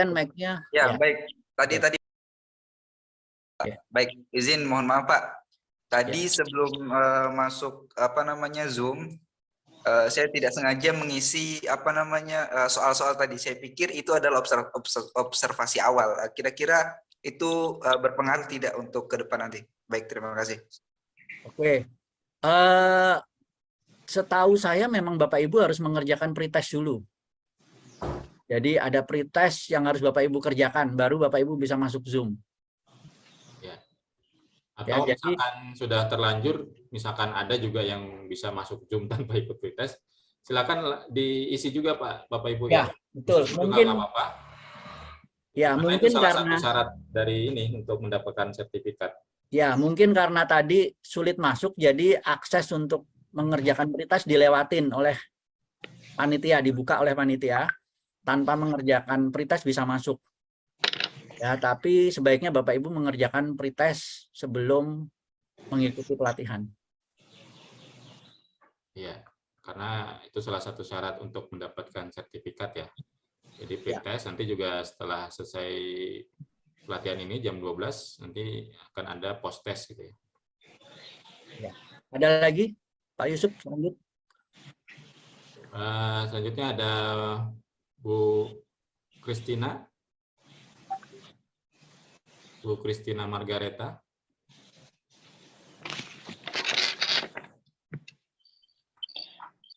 Resen mic-nya. Ya, baik. Tadi baik, izin mohon maaf Pak. Tadi sebelum masuk Zoom, saya tidak sengaja mengisi soal-soal tadi. Saya pikir itu adalah observasi awal. Kira-kira itu berpengaruh tidak untuk ke depan nanti? Baik, terima kasih. Oke. Setahu saya memang Bapak Ibu harus mengerjakan pretest dulu. Jadi ada pretest yang harus Bapak Ibu kerjakan, baru Bapak Ibu bisa masuk Zoom. Ya. Atau Ya, misalkan sudah terlanjur, misalkan ada juga yang bisa masuk Zoom tanpa ikut pretest, silakan diisi juga Pak, Bapak Ibu ya. Betul. Mungkin apa-apa. Ya, karena mungkin itu salah karena satu syarat dari ini untuk mendapatkan sertifikat. Ya, mungkin karena tadi sulit masuk, jadi akses untuk mengerjakan pretest dilewatin oleh panitia, dibuka oleh panitia. Tanpa mengerjakan pretest bisa masuk. Ya, tapi sebaiknya Bapak Ibu mengerjakan pretest sebelum mengikuti pelatihan. Iya, karena itu salah satu syarat untuk mendapatkan sertifikat ya. Jadi pretest nanti juga setelah selesai pelatihan ini jam 12 nanti akan ada post test gitu ya. Ya. Ada lagi Pak Yusuf lanjut. Selanjutnya ada Bu Christina Margareta.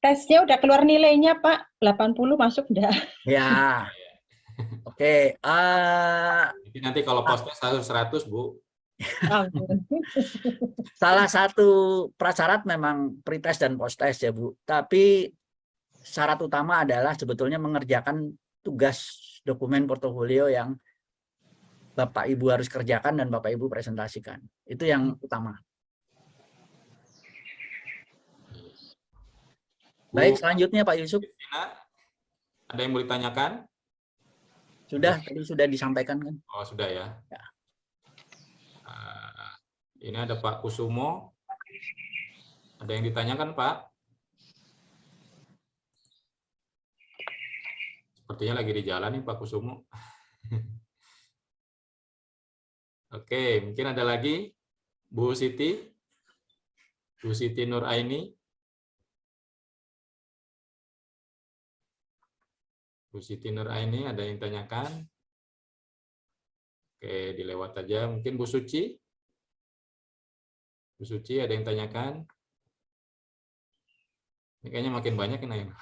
Tesnya udah keluar nilainya Pak, 80 masuk enggak? Ya. Oke. Nanti kalau post test harus 100 Bu. Salah satu prasyarat memang pretest dan post test ya Bu. Tapi syarat utama adalah sebetulnya mengerjakan tugas dokumen portofolio yang Bapak Ibu harus kerjakan dan Bapak Ibu presentasikan. Itu yang utama. Baik, selanjutnya Pak Yusuf. Ada yang mau ditanyakan? Sudah, tadi sudah disampaikan kan? Oh, sudah ya. Ya. Ini ada Pak Kusumo. Ada yang ditanyakan Pak? Sepertinya lagi di jalan nih Pak Kusumo. Oke, mungkin ada lagi Bu Siti Nur Aini. Bu Siti Nur Aini, ada yang tanyakan? Oke, dilewat aja. Mungkin Bu Suci. Bu Suci, ada yang tanyakan? Ini kayaknya makin banyak yang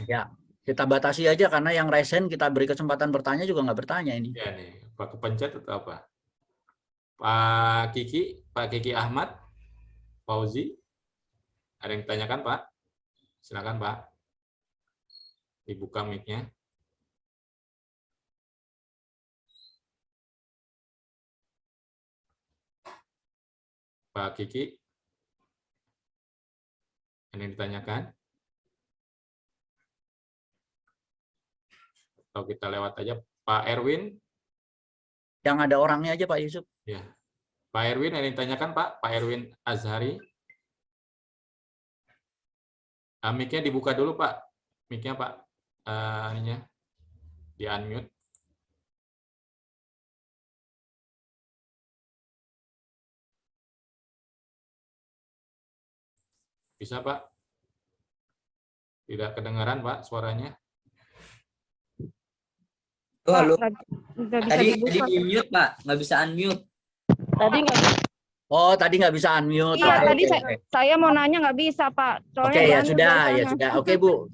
Ya, kita batasi aja karena yang resen kita beri kesempatan bertanya juga nggak bertanya ini. Ya nih, Pak kepencet atau apa? Pak Kiki Ahmad, Fauzi, ada yang ditanyakan Pak? Silakan Pak, dibuka mic-nya. Pak Kiki, ada yang ditanyakan? Atau kita lewat aja Pak Erwin? Yang ada orangnya aja Pak Yusuf. Ya, Pak Erwin, ada yang ditanyakan Pak? Pak Erwin Azhari. Mic-nya dibuka dulu Pak. Mic-nya Pak, ininya di unmute. Bisa Pak? Tidak kedengaran Pak suaranya? Oh, halo. Tadi di mute Pak, nggak bisa unmute. Tadi nggak. Oh, tadi nggak bisa unmute. Iya, Oke, tadi oke. saya mau nanya nggak bisa Pak. Oke, ya sudah. Oke Bu,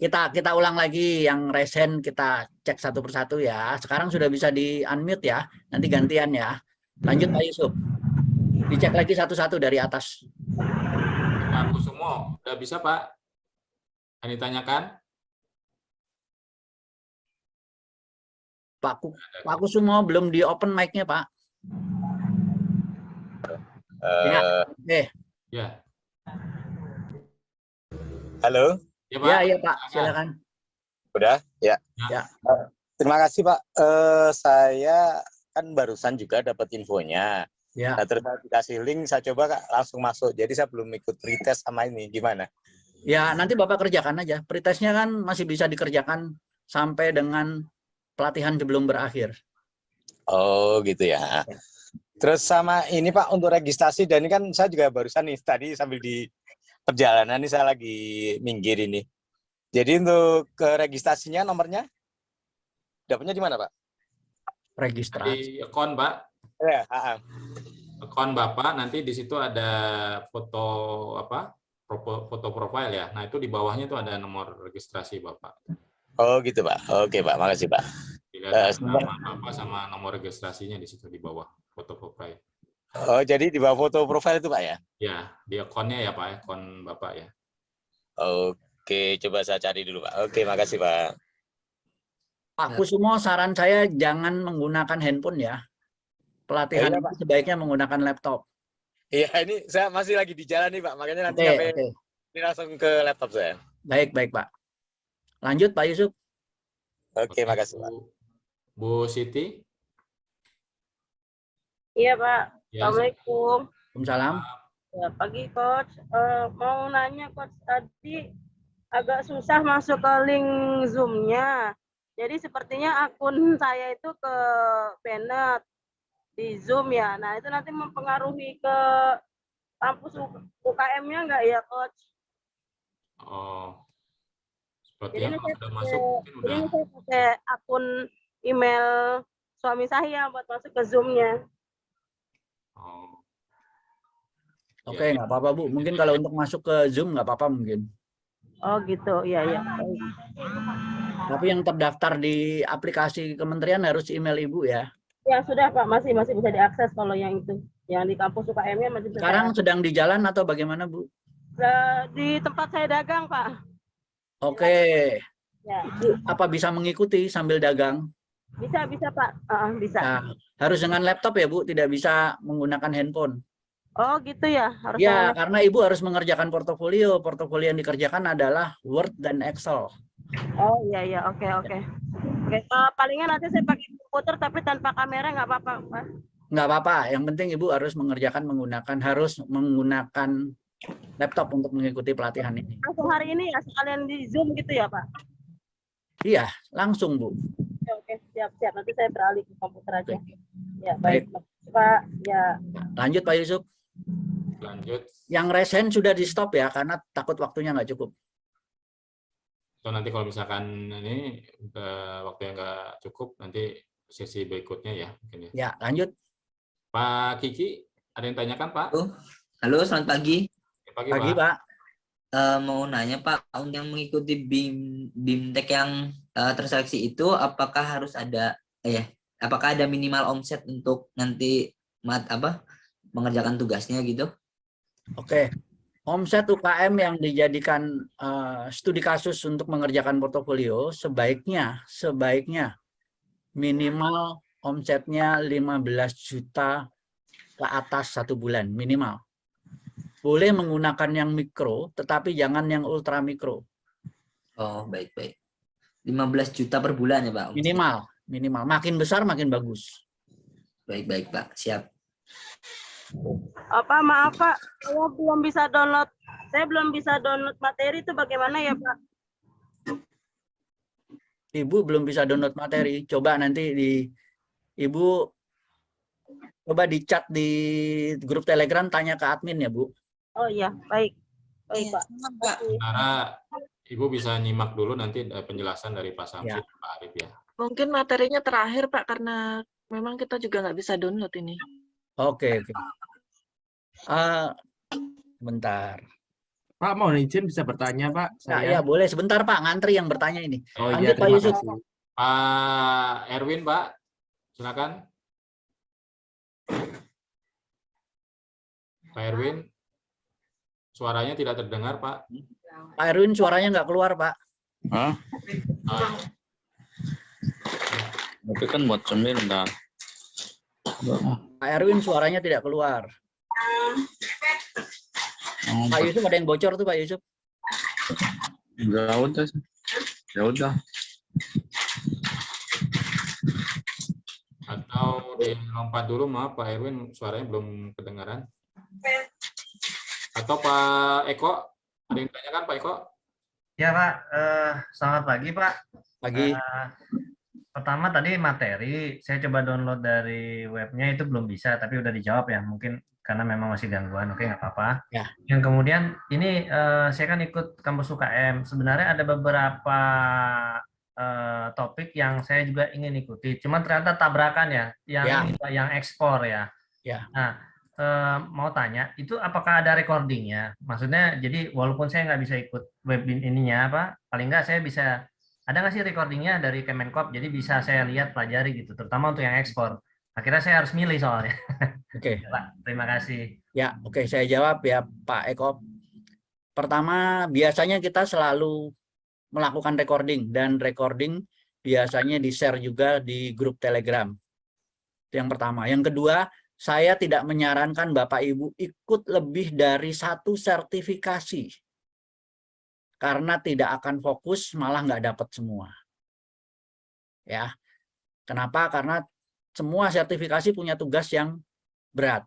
kita ulang lagi yang resen, kita cek satu persatu ya. Sekarang sudah bisa di unmute ya. Nanti gantian ya. Lanjut Pak Yusuf. Dicek lagi satu-satu dari atas. Pak Kusumo, udah bisa Pak? Ini tanyakan. Pak Kusumo belum di open mic-nya Pak. Ya. Oke. Ya. Halo. Ya Pak. Ya Pak, silakan. Udah? Ya. Ya. Terima kasih Pak. Saya kan barusan juga dapat infonya. Ya. Nah, terus saya dikasih link, saya coba Kak, langsung masuk. Jadi saya belum ikut pretest sama ini. Gimana? Ya, nanti Bapak kerjakan aja. Pretestnya kan masih bisa dikerjakan sampai dengan pelatihan sebelum berakhir. Oh gitu ya. Terus sama ini Pak untuk registrasi, dan ini kan saya juga barusan nih tadi sambil di perjalanan nih saya lagi minggir ini. Jadi untuk ke registrasinya nomornya dapatnya di mana Pak? Registrasi. Di akun Pak, Ya, akun Bapak nanti di situ ada foto apa? Foto profil ya. Nah, itu di bawahnya itu ada nomor registrasi Bapak. Oh gitu Pak. Oke Pak, makasih Pak. Dilihat Sebentar. nama Bapak sama nomor registrasinya di situ di bawah foto profil. Oh jadi di bawah foto profil itu Pak ya? Ya, di akunnya ya Pak, akun Bapak ya. Oke, coba saya cari dulu Pak. Oke, makasih Pak. Pak Kusumo, saran saya jangan menggunakan handphone ya. Pelatihan Iya, itu Pak. sebaiknya menggunakan laptop. Iya, ini saya masih lagi di jalan nih Pak, makanya nanti Oke, sampai oke. ini langsung ke laptop saya. Baik, baik Pak. Lanjut Pak Yusuf. Oke, makasih Pak. Bu Siti. Iya Pak, Ya, Assalamualaikum. Waalaikumsalam. Ya, pagi Coach. Mau nanya Coach, tadi agak susah masuk ke link Zoom-nya. Jadi sepertinya akun saya itu ke Bennett di Zoom ya. Nah itu nanti mempengaruhi ke kampus UKM-nya nggak ya Coach? oh, Jadi sepertinya ini kalau saya sudah pakai, masuk mungkin jadi udah. ini saya pakai akun email suami saya buat masuk ke Zoom-nya. Oh, Oke, ya. nggak apa-apa Bu. Mungkin kalau untuk masuk ke Zoom nggak apa-apa mungkin. Oh gitu, iya ya. Tapi yang terdaftar di aplikasi kementerian harus email Ibu ya. Ya sudah Pak, masih bisa diakses kalau yang itu. Yang di kampus UKM-nya masih bisa Sekarang diakses. sedang di jalan atau bagaimana Bu? Di tempat saya dagang Pak. Oke. Ya, Apa bisa mengikuti sambil dagang? bisa Pak. Bisa. Nah, harus dengan laptop ya Bu, tidak bisa menggunakan handphone. Oh gitu ya, harus Ya, dengan- karena Ibu harus mengerjakan portofolio. Portofolio yang dikerjakan adalah Word dan Excel. Oh iya, oke. Oke, palingan nanti saya pakai komputer tapi tanpa kamera nggak apa-apa Pak. Nggak apa-apa, yang penting Ibu harus harus menggunakan laptop untuk mengikuti pelatihan ini. Langsung hari ini ya, sekalian di Zoom gitu ya Pak? Iya, langsung Bu. Oke, siap. Nanti saya beralih ke komputer aja. Oke. Ya, baik. Pak, ya. Lanjut Pak Yusuf. Lanjut. Yang resen sudah di stop ya, karena takut waktunya nggak cukup. So, nanti kalau misalkan ini waktu yang nggak cukup, nanti sesi berikutnya ya mungkin ya. Ya, lanjut. Pak Kiki, ada yang tanyakan Pak? Halo, selamat pagi. Pagi, Pagi Pak. Pak. Mau nanya Pak, untuk yang mengikuti BIMTEK yang terseleksi itu, apakah harus ada apakah ada minimal omset untuk nanti mengerjakan tugasnya gitu? Oke. Omset UKM yang dijadikan studi kasus untuk mengerjakan portofolio sebaiknya minimal omsetnya 15 juta ke atas 1 bulan minimal. Boleh menggunakan yang mikro, tetapi jangan yang ultra mikro. Oh, baik. 15 juta per bulan ya Pak? Minimal. Makin besar makin bagus. Baik Pak, siap. Maaf Pak, saya belum bisa download materi itu bagaimana ya Pak? Ibu belum bisa download materi. Coba nanti Ibu coba di chat di grup Telegram, tanya ke admin ya Bu. Oh iya, baik Pak. Sementara Ibu bisa nyimak dulu nanti penjelasan dari Pak Samsi Ya. dan Pak Arif ya. Mungkin materinya terakhir Pak, karena memang kita juga nggak bisa download ini. Oke. Bentar. Pak, mohon izin bisa bertanya Pak? Ya, boleh sebentar Pak, ngantri yang bertanya ini. Oh Lanjut, iya, Pak terima Yusuf. kasih. Pak Erwin, Pak, silakan. Pak Erwin, suaranya tidak terdengar, Pak. Pak Erwin suaranya nggak keluar, Pak. Hah? Tapi kan buat cemil dah. Pak Erwin suaranya tidak keluar. Pak Yusuf ada yang bocor tuh Pak Yusuf. Ya udah. Ya udah. Atau dilompat dulu, maaf Pak Erwin, suaranya belum kedengaran. Atau Pak Eko, ada yang tanyakan Pak Eko? Ya Pak, selamat pagi Pak. Pagi. Pertama tadi materi, saya coba download dari webnya itu belum bisa, tapi udah dijawab ya. Mungkin karena memang masih gangguan, oke nggak apa-apa. Ya. Yang kemudian ini saya kan ikut kampus UKM. Sebenarnya ada beberapa topik yang saya juga ingin ikuti. Cuma ternyata tabrakan ya, yang Ya. ini Pak, yang ekspor ya. Ya. Nah, mau tanya, itu apakah ada recordingnya? Maksudnya, jadi walaupun saya nggak bisa ikut webinar ininya, apa, paling nggak saya bisa, ada nggak sih recordingnya dari Kemenkop? Jadi bisa saya lihat, pelajari gitu, terutama untuk yang ekspor. Akhirnya saya harus milih soalnya. Oke. Pak, terima kasih. Ya, oke, saya jawab ya Pak Eko. Pertama, biasanya kita selalu melakukan recording, dan recording biasanya di-share juga di grup Telegram. Itu yang pertama. Yang kedua, saya tidak menyarankan Bapak Ibu ikut lebih dari 1 sertifikasi. Karena tidak akan fokus, malah nggak dapat semua. Ya. Kenapa? Karena semua sertifikasi punya tugas yang berat.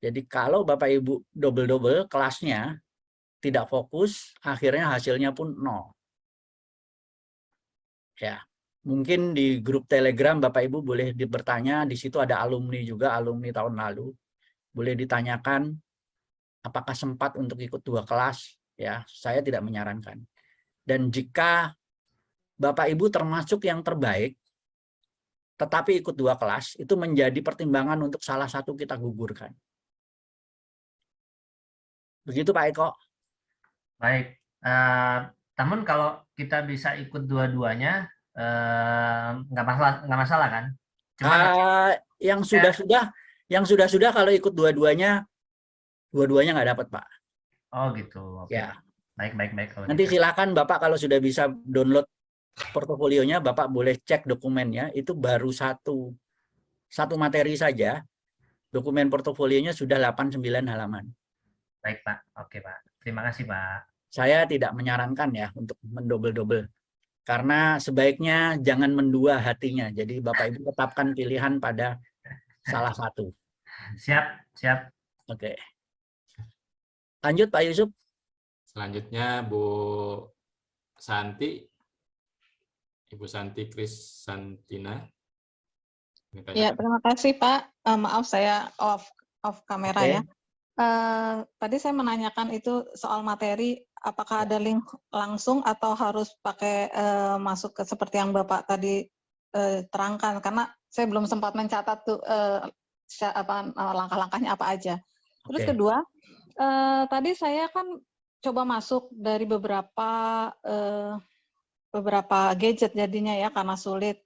Jadi kalau Bapak Ibu double-double kelasnya, tidak fokus, akhirnya hasilnya pun 0. Ya. Mungkin di grup Telegram Bapak Ibu boleh bertanya, di situ ada alumni juga, alumni tahun lalu. Boleh ditanyakan apakah sempat untuk ikut 2 kelas, ya. Saya tidak menyarankan. Dan jika Bapak Ibu termasuk yang terbaik, tetapi ikut 2 kelas, itu menjadi pertimbangan untuk salah satu kita gugurkan. Begitu Pak Eko. Baik. Namun kalau kita bisa ikut dua-duanya, nggak masalah kan? Cuma yang sudah kalau ikut dua-duanya nggak dapat Pak. Oh gitu. Oke. Ya. Baik. Kalau Nanti gitu. silakan Bapak kalau sudah bisa download portofolionya, Bapak boleh cek dokumennya. Itu baru satu materi saja. Dokumen portofolionya sudah 89 halaman. Baik Pak. Oke Pak. Terima kasih Pak. Saya tidak menyarankan ya untuk mendobel-dobel. Karena sebaiknya jangan mendua hatinya. Jadi Bapak Ibu tetapkan pilihan pada salah satu. Siap. Oke. Lanjut Pak Yusuf. Selanjutnya Bu Santi. Ibu Santi Krisantina. Ya, terima kasih Pak. Maaf saya off kamera ya. Tadi saya menanyakan itu soal materi, apakah ada link langsung atau harus pakai masuk ke seperti yang Bapak tadi terangkan, karena saya belum sempat mencatat tuh langkah-langkahnya apa aja. Terus kedua, tadi saya kan coba masuk dari beberapa gadget jadinya ya karena sulit.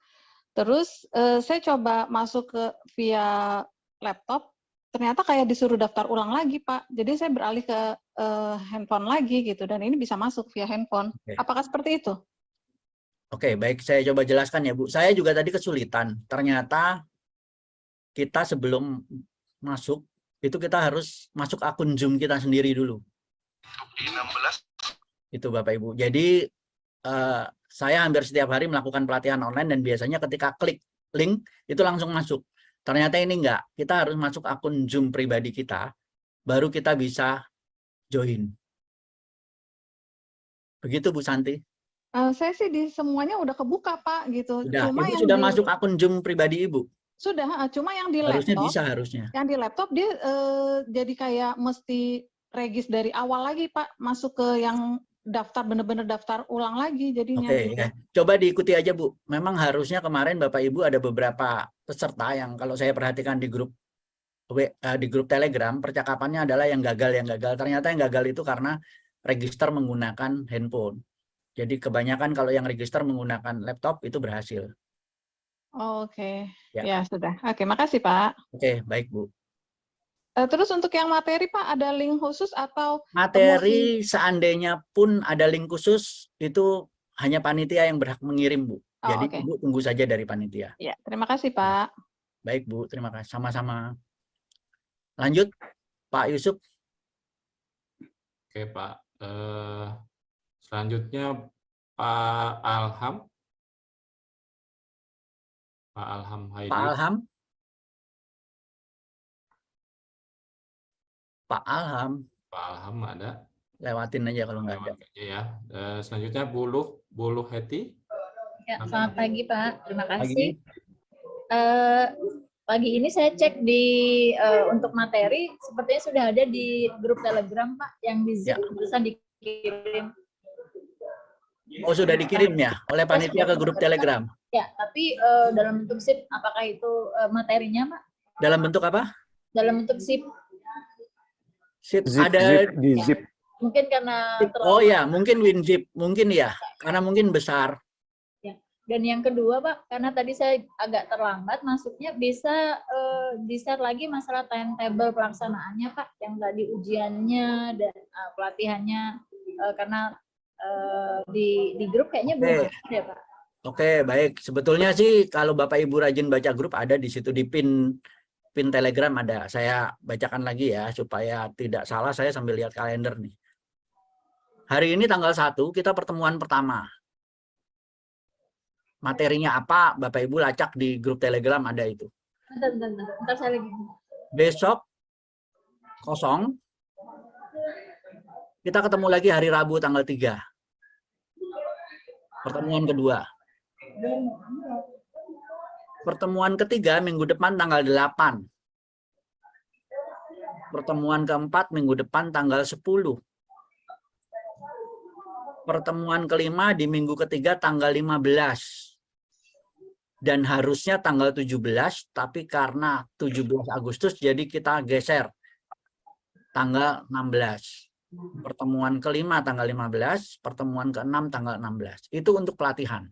Terus saya coba masuk ke via laptop, ternyata kayak disuruh daftar ulang lagi Pak. Jadi saya beralih ke handphone lagi gitu, dan ini bisa masuk via handphone. Apakah seperti itu? Oke, baik, saya coba jelaskan ya Bu. Saya juga tadi kesulitan. Ternyata kita sebelum masuk, itu kita harus masuk akun Zoom kita sendiri dulu. Itu Bapak Ibu. Jadi saya hampir setiap hari melakukan pelatihan online, dan biasanya ketika klik link itu langsung masuk. Ternyata ini enggak. Kita harus masuk akun Zoom pribadi kita, baru kita bisa join. Begitu Bu Santi? Saya sih di semuanya udah kebuka Pak gitu. Sudah. Cuma Ibu yang sudah masuk akun Zoom pribadi Ibu? Sudah, cuma yang di harusnya laptop. bisa harusnya. Yang di laptop dia jadi kayak mesti regis dari awal lagi Pak, masuk ke yang daftar, bener-bener daftar ulang lagi jadinya. Oke, gitu. ya. Coba diikuti aja Bu. Memang harusnya kemarin Bapak Ibu ada beberapa peserta yang kalau saya perhatikan di grup Telegram, percakapannya adalah yang gagal. Ternyata yang gagal itu karena register menggunakan handphone. Jadi kebanyakan kalau yang register menggunakan laptop itu berhasil. Oke, Ya. ya sudah. Oke, makasih Pak. Oke, baik Bu. Terus untuk yang materi Pak, ada link khusus atau materi seandainya pun ada link khusus, itu hanya panitia yang berhak mengirim Bu. Jadi Ibu tunggu saja dari panitia. Ya, terima kasih Pak. Baik Bu, terima kasih. Sama-sama. Lanjut Pak Yusuf. Oke Pak. Selanjutnya Pak Alham. Pak Alham Haidi. Pak Alham. Pak Alham. Pak Alham ada. Lewatin aja kalau nggak ada. Ya. Selanjutnya Buluh Heti. Ya, selamat pagi Pak. Terima Pagi. kasih. Pagi ini saya cek di untuk materi, sepertinya sudah ada di grup Telegram Pak, yang di zip terusan dikirim. Oh, sudah dikirim ya oleh panitia ke grup Telegram. Ya, tapi dalam bentuk zip, apakah itu materinya Pak? Dalam bentuk apa? Dalam bentuk zip. Zip ada di zip. Mungkin karena Oh ya, mungkin WinZip, mungkin ya, karena mungkin besar. Ya. Dan yang kedua Pak, karena tadi saya agak terlambat masuknya, bisa di-share lagi masalah timetable pelaksanaannya Pak, yang tadi ujiannya dan pelatihannya, karena di grup kayaknya belum ada ya Pak. Oke, baik. Sebetulnya sih kalau Bapak Ibu rajin baca grup ada di situ, di pin Telegram ada. Saya bacakan lagi ya supaya tidak salah, saya sambil lihat kalender nih. Hari ini tanggal 1 kita pertemuan pertama. Materinya apa? Bapak Ibu lacak di grup Telegram ada itu. Bentar saya lagi. Besok kosong. Kita ketemu lagi hari Rabu tanggal 3. Pertemuan kedua. Pertemuan ketiga minggu depan tanggal 8. Pertemuan keempat minggu depan tanggal 10. Pertemuan kelima di minggu ketiga tanggal 15. Dan harusnya tanggal 17, tapi karena 17 Agustus jadi kita geser tanggal 16. Pertemuan kelima tanggal 15, pertemuan keenam tanggal 16. Itu untuk pelatihan.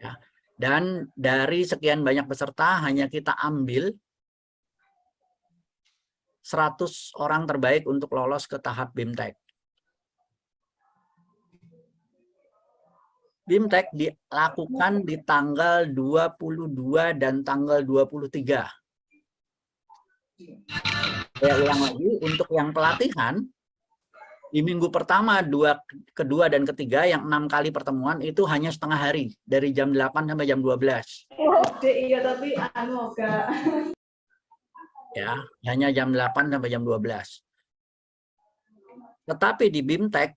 Ya. Dan dari sekian banyak peserta hanya kita ambil 100 orang terbaik untuk lolos ke tahap BIMTEK. BIMTEK dilakukan di tanggal 22 dan tanggal 23. Saya ulang lagi, untuk yang pelatihan, di minggu pertama, kedua, dan ketiga, yang 6 kali pertemuan, itu hanya setengah hari, dari jam 8 sampai jam 12. Iya, tapi Kak. Ya, hanya jam 8 sampai jam 12. Tetapi di BIMTEK,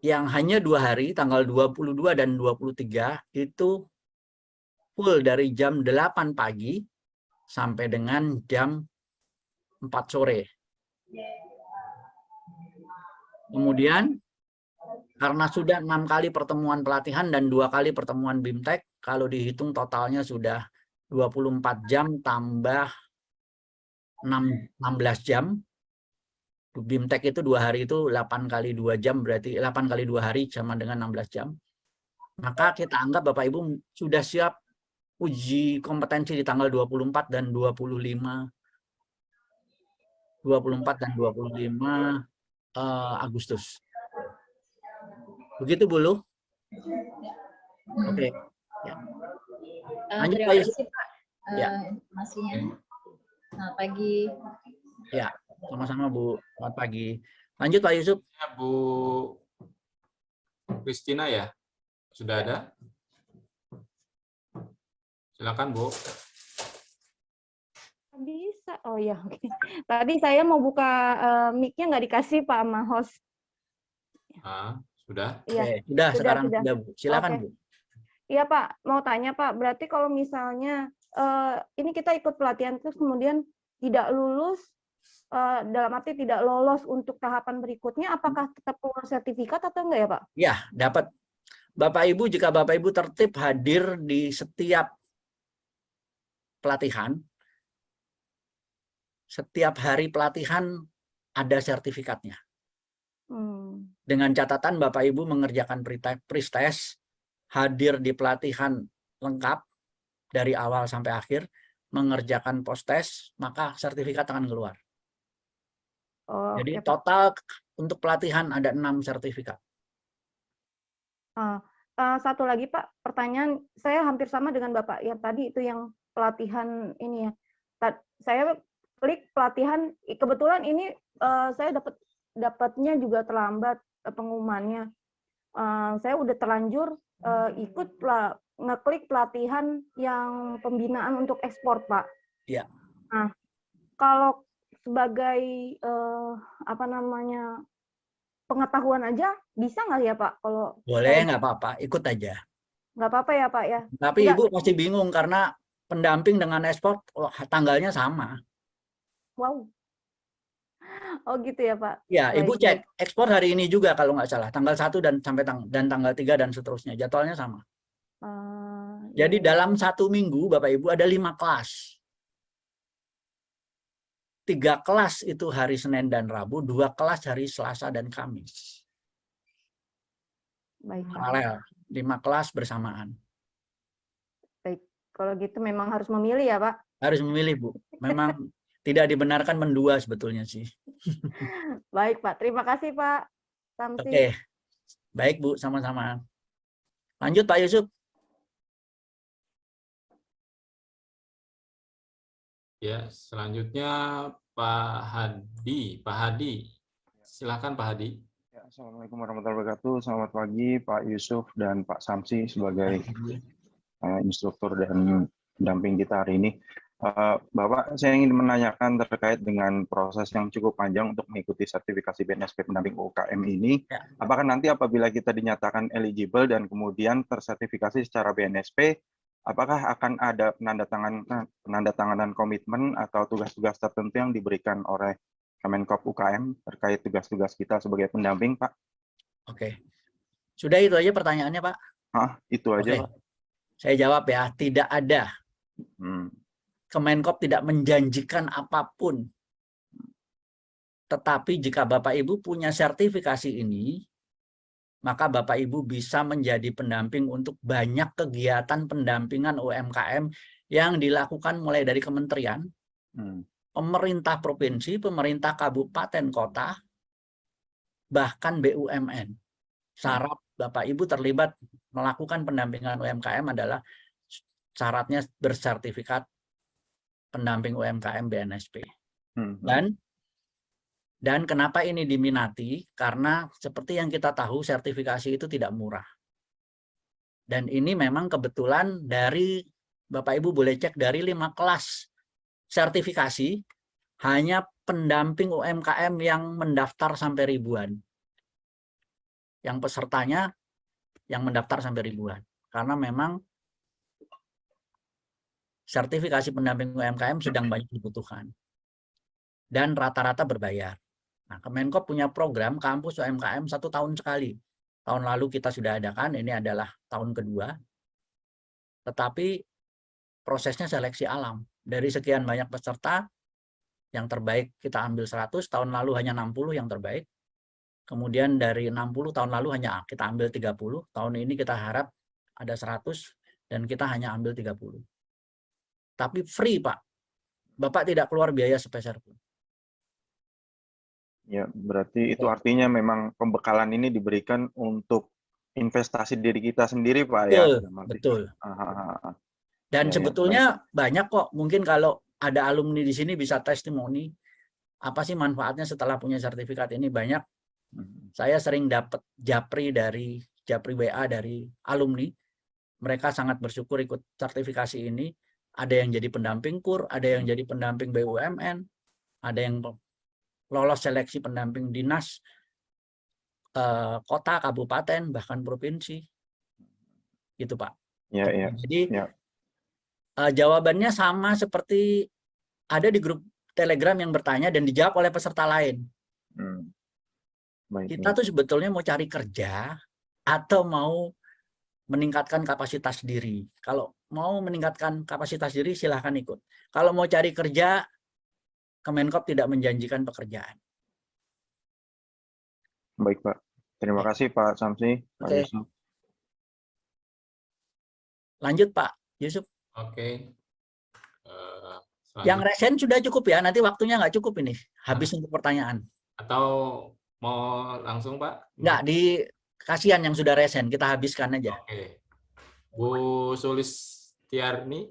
yang hanya 2 hari, tanggal 22 dan 23, itu full dari jam 8 pagi sampai dengan jam 4 sore. Kemudian, karena sudah 6 kali pertemuan pelatihan dan 2 kali pertemuan BIMTEK, kalau dihitung totalnya sudah 24 jam tambah 16 jam. BIMTEK itu 2 hari itu 8 kali 2 jam, berarti 8 kali 2 hari sama dengan 16 jam. Maka kita anggap Bapak Ibu sudah siap uji kompetensi di tanggal 24 dan 25. 24 dan 25 Agustus. Begitu Bu Lu? Oke. Ya. Lanjut Terima Pak Yusuf. kasih Pak informasinya. Selamat pagi. Ya, sama-sama Bu. Selamat pagi. Lanjut Pak Yusuf. Ya, Bu Kristina ya, sudah ada? Silakan Bu. Bisa. Oh ya, oke. Tadi saya mau buka mic-nya nggak dikasih Pak sama host. Sudah? Iya. Sudah, sekarang sudah Bu. Silakan Oke. Bu. Iya Pak, mau tanya Pak, berarti kalau misalnya ini kita ikut pelatihan terus kemudian tidak lulus, dalam arti tidak lolos untuk tahapan berikutnya, apakah tetap keluar sertifikat atau enggak ya Pak? Ya, dapat. Bapak Ibu, jika Bapak Ibu tertib hadir di setiap pelatihan, setiap hari pelatihan ada sertifikatnya. Dengan catatan Bapak Ibu mengerjakan pre-test, hadir di pelatihan lengkap dari awal sampai akhir, mengerjakan post-test, maka sertifikat akan keluar. Jadi total untuk pelatihan ada 6 sertifikat. Satu lagi Pak, pertanyaan saya hampir sama dengan Bapak yang tadi itu yang pelatihan ini ya. Saya klik pelatihan, kebetulan ini saya dapatnya juga terlambat pengumumannya. Saya udah terlanjur ngeklik pelatihan yang pembinaan untuk ekspor Pak. Iya. Nah, kalau sebagai pengetahuan aja bisa nggak ya Pak? Kalau boleh, nggak apa-apa, ikut aja. Nggak apa-apa ya Pak ya. Tapi Nggak, Ibu pasti bingung karena pendamping dengan ekspor tanggalnya sama. wow. Oh gitu ya Pak. Ya, Ibu Baik, cek baik. ekspor hari ini juga kalau nggak salah, tanggal 1 dan sampai dan tanggal 3 dan seterusnya. Jadwalnya sama. Jadi Iya, iya. dalam 1 minggu Bapak Ibu ada 5 kelas. 3 kelas itu hari Senin dan Rabu, 2 kelas hari Selasa dan Kamis. Baik Pak. Paralel, 5 kelas bersamaan. Baik. Kalau gitu memang harus memilih ya Pak. Harus memilih Bu. Memang tidak dibenarkan mendua sebetulnya sih. Baik Pak. Terima kasih Pak Samsi. Oke. Baik Bu, sama-sama. Lanjut Pak Yusuf. Ya, selanjutnya Pak Hadi. Pak Hadi, silakan Pak Hadi. Ya, Assalamualaikum warahmatullahi wabarakatuh. Selamat pagi Pak Yusuf dan Pak Samsi sebagai instruktur dan pendamping kita hari ini. Bapak, saya ingin menanyakan terkait dengan proses yang cukup panjang untuk mengikuti sertifikasi BNSP pendamping UKM ini. Apakah nanti apabila kita dinyatakan eligible dan kemudian tersertifikasi secara BNSP, apakah akan ada penandatanganan komitmen atau tugas-tugas tertentu yang diberikan oleh Kemenkop UKM terkait tugas-tugas kita sebagai pendamping, Pak? Oke. Sudah itu aja pertanyaannya, Pak? Itu aja, Oke. Pak. Saya jawab ya, tidak ada. Kemenkop tidak menjanjikan apapun. Tetapi jika Bapak Ibu punya sertifikasi ini, maka Bapak Ibu bisa menjadi pendamping untuk banyak kegiatan pendampingan UMKM yang dilakukan mulai dari kementerian, pemerintah provinsi, pemerintah kabupaten kota, bahkan BUMN. Syarat Bapak Ibu terlibat melakukan pendampingan UMKM adalah syaratnya bersertifikat pendamping UMKM BNSP. Dan kenapa ini diminati? Karena seperti yang kita tahu sertifikasi itu tidak murah. Dan ini memang kebetulan dari Bapak Ibu boleh cek dari 5 kelas sertifikasi hanya pendamping UMKM yang mendaftar sampai ribuan. Yang pesertanya yang mendaftar sampai ribuan. Karena memang sertifikasi pendamping UMKM sedang banyak dibutuhkan. Dan rata-rata berbayar. Nah, Kemenkop punya program kampus UMKM 1 tahun sekali. Tahun lalu kita sudah adakan, ini adalah tahun kedua. Tetapi prosesnya seleksi alam. Dari sekian banyak peserta, yang terbaik kita ambil 100, tahun lalu hanya 60 yang terbaik. Kemudian dari 60 tahun lalu hanya kita ambil 30, tahun ini kita harap ada 100 dan kita hanya ambil 30. Tapi free, Pak. Bapak tidak keluar biaya sepeser pun. Ya, berarti itu artinya memang pembekalan ini diberikan untuk investasi diri kita sendiri, Pak. Betul. Dan Ya, sebetulnya banyak kok. Mungkin kalau ada alumni di sini bisa testimoni apa sih manfaatnya setelah punya sertifikat ini. Banyak. Saya sering dapat japri WA dari alumni. Mereka sangat bersyukur ikut sertifikasi ini. Ada yang jadi pendamping KUR, ada yang jadi pendamping BUMN, ada yang lolos seleksi pendamping dinas, kota, kabupaten, bahkan provinsi. Gitu, Pak. Jadi jawabannya sama seperti ada di grup Telegram yang bertanya dan dijawab oleh peserta lain. Kita tuh sebetulnya mau cari kerja atau mau meningkatkan kapasitas diri. Kalau mau meningkatkan kapasitas diri, silahkan ikut. Kalau mau cari kerja, Kemenkop tidak menjanjikan pekerjaan. Baik, Pak. Terima kasih, Pak Samsi. Pak Yusuf. Lanjut, Pak Yusuf. Oke. Yang resen sudah cukup ya, nanti waktunya nggak cukup ini. Habis untuk pertanyaan. Atau mau langsung, Pak? Nggak, kasihan yang sudah resen, kita habiskan aja. Oke. Bu Sulistiarni.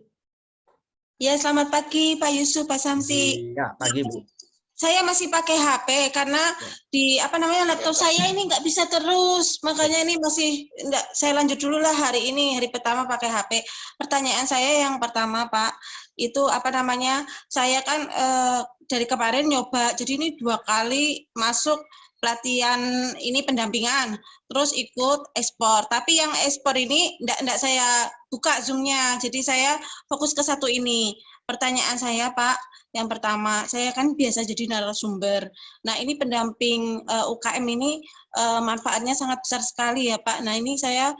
Ya, selamat pagi Pak Yusuf, Pak Samsi. Ya, pagi Bu. Saya masih pakai HP karena di laptop saya ini nggak bisa terus, makanya ini masih enggak. Saya lanjut dulu lah hari ini, hari pertama pakai HP. Pertanyaan saya yang pertama, Pak, itu saya kan dari kemarin nyoba, jadi ini 2 kali masuk pelatihan ini pendampingan, terus ikut ekspor. Tapi yang ekspor ini enggak saya buka Zoom-nya, jadi saya fokus ke satu ini. Pertanyaan saya Pak, yang pertama, saya kan biasa jadi narasumber. Nah ini pendamping UKM ini manfaatnya sangat besar sekali ya Pak. Nah ini saya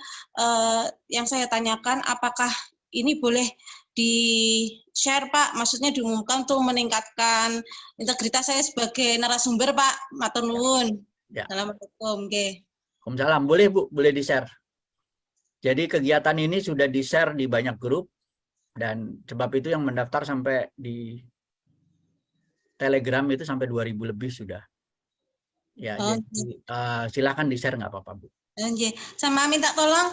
yang saya tanyakan, apakah ini boleh di-share Pak, maksudnya diumumkan untuk meningkatkan integritas saya sebagai narasumber Pak. Matur nuwun. Ya. Assalamualaikum. Okay. Waalaikumsalam. Boleh Bu, boleh di-share. Jadi kegiatan ini sudah di-share di banyak grup, dan sebab itu yang mendaftar sampai di Telegram itu sampai 2000 lebih sudah. Ya, jadi silakan di-share nggak apa-apa Bu. Sama minta tolong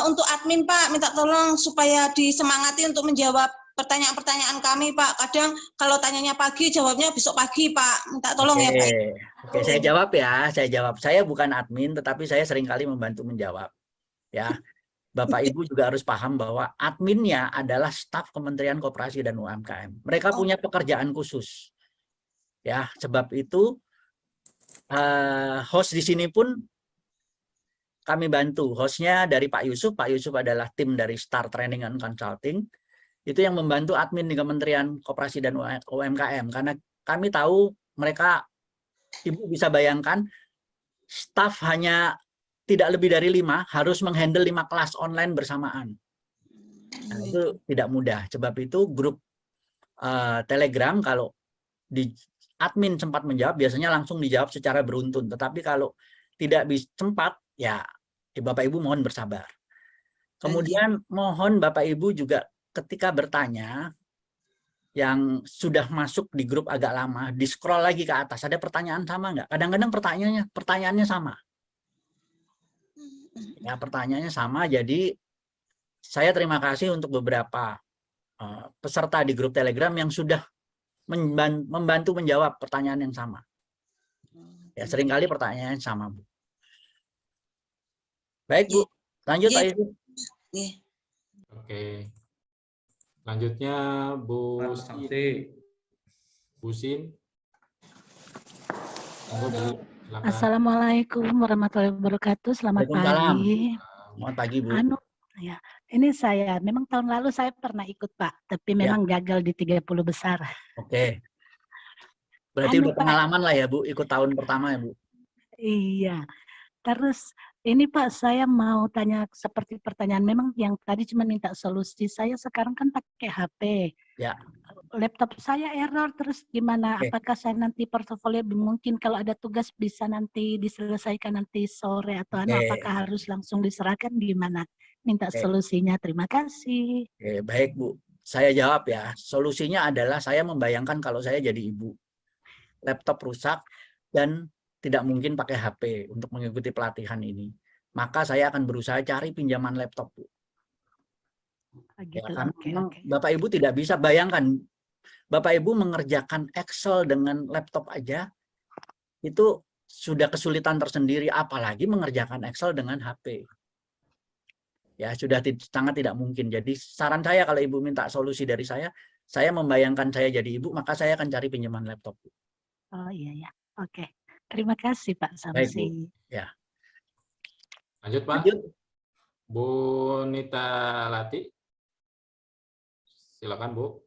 untuk admin Pak, minta tolong supaya disemangati untuk menjawab pertanyaan-pertanyaan kami Pak. Kadang kalau tanyanya pagi, jawabnya besok pagi Pak. Minta tolong ya Pak. Oke, saya jawab ya. Saya jawab. Saya bukan admin, tetapi saya seringkali membantu menjawab. Ya, Bapak Ibu juga harus paham bahwa adminnya adalah staf Kementerian Koperasi dan UMKM. Mereka punya pekerjaan khusus. Ya, sebab itu host di sini pun kami bantu. Hostnya dari Pak Yusuf. Pak Yusuf adalah tim dari Star Training and Consulting. Itu yang membantu admin di Kementerian Koperasi dan UMKM. Karena kami tahu mereka, Ibu bisa bayangkan, staf hanya tidak lebih dari 5, harus menghandle 5 kelas online bersamaan. Nah, itu tidak mudah. Sebab itu grup Telegram, kalau di admin sempat menjawab, biasanya langsung dijawab secara beruntun. Tetapi kalau tidak bisa sempat, ya Bapak Ibu mohon bersabar. Kemudian mohon Bapak Ibu juga ketika bertanya, yang sudah masuk di grup agak lama, di scroll lagi ke atas, ada pertanyaan sama nggak? Kadang-kadang pertanyaannya sama. Ya, pertanyaannya sama, jadi saya terima kasih untuk beberapa peserta di grup Telegram yang sudah membantu menjawab pertanyaan yang sama. Ya, seringkali pertanyaannya sama, Bu. Baik, Bu. Lanjut, Pak Yusuf. Oke. Selanjutnya Bu Sin. Assalamualaikum warahmatullahi wabarakatuh. Selamat pagi. Selamat pagi, Bu. Ya, ini saya memang tahun lalu saya pernah ikut Pak, tapi memang gagal di 30 besar. Oke. Berarti udah pengalaman lah ya Bu, ikut tahun pertama ya Bu. Iya. Terus ini Pak, saya mau tanya seperti pertanyaan, memang yang tadi cuma minta solusi. Saya sekarang kan pakai HP. Ya. Laptop saya error, terus gimana? Apakah saya nanti portofolio mungkin kalau ada tugas bisa nanti diselesaikan nanti sore atau apakah harus langsung diserahkan, gimana? Minta solusinya. Terima kasih. Oke, baik Bu. Saya jawab ya. Solusinya adalah saya membayangkan kalau saya jadi ibu. Laptop rusak dan tidak mungkin pakai HP untuk mengikuti pelatihan ini. Maka saya akan berusaha cari pinjaman laptop, Bu. Gitu. Ya, kan? Bapak Ibu tidak bisa bayangkan, Bapak Ibu mengerjakan Excel dengan laptop aja, itu sudah kesulitan tersendiri, apalagi mengerjakan Excel dengan HP. Ya, sudah sangat tidak mungkin. Jadi saran saya kalau Ibu minta solusi dari saya membayangkan saya jadi ibu, maka saya akan cari pinjaman laptop. Oh iya ya, oke. Terima kasih Pak Samsi. Baik, Bu. Ya. Lanjut Pak. Lanjut. Bu Nita Lati. Silakan Bu.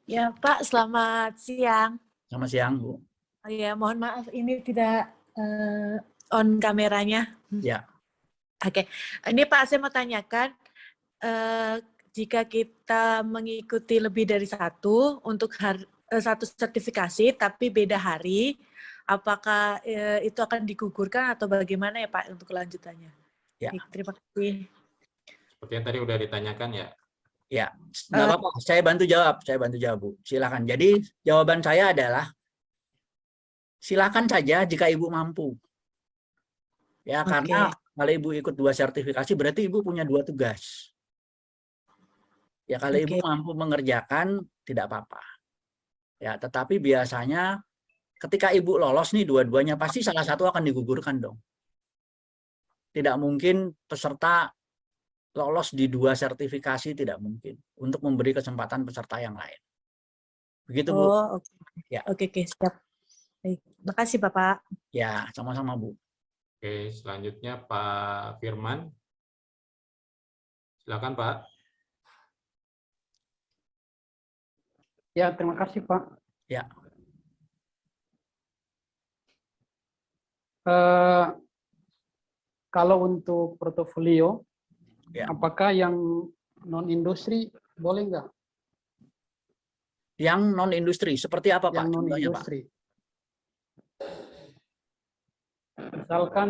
Ya Pak, selamat siang. Selamat siang Bu. Oh, ya, mohon maaf ini tidak on kameranya. Ya. Oke, ini Pak saya mau tanyakan, jika kita mengikuti lebih dari satu untuk satu sertifikasi tapi beda hari, apakah itu akan digugurkan atau bagaimana ya Pak untuk kelanjutannya? Ya. Baik, terima kasih. Seperti yang tadi udah ditanyakan ya. Ya, nggak apa-apa. Saya bantu jawab Bu. Silakan. Jadi jawaban saya adalah silakan saja jika Ibu mampu. Ya, karena kalau Ibu ikut 2 sertifikasi berarti Ibu punya 2 tugas. Ya, kalau Ibu mampu mengerjakan tidak apa-apa. Ya, tetapi biasanya ketika Ibu lolos nih dua-duanya pasti salah satu akan digugurkan dong. Tidak mungkin peserta lolos di 2 sertifikasi, tidak mungkin, untuk memberi kesempatan peserta yang lain. Begitu, Bu. Oh, oke. Ya. Oke, siap. Baik. Makasih, Bapak. Ya, sama-sama, Bu. Oke, selanjutnya Pak Firman. Silakan, Pak. Ya, terima kasih, Pak. Ya. Kalau untuk portofolio, ya. Apakah yang non-industri boleh nggak? Yang non-industri, seperti apa, Pak? Yang Contohnya, Pak? non-industri. Misalkan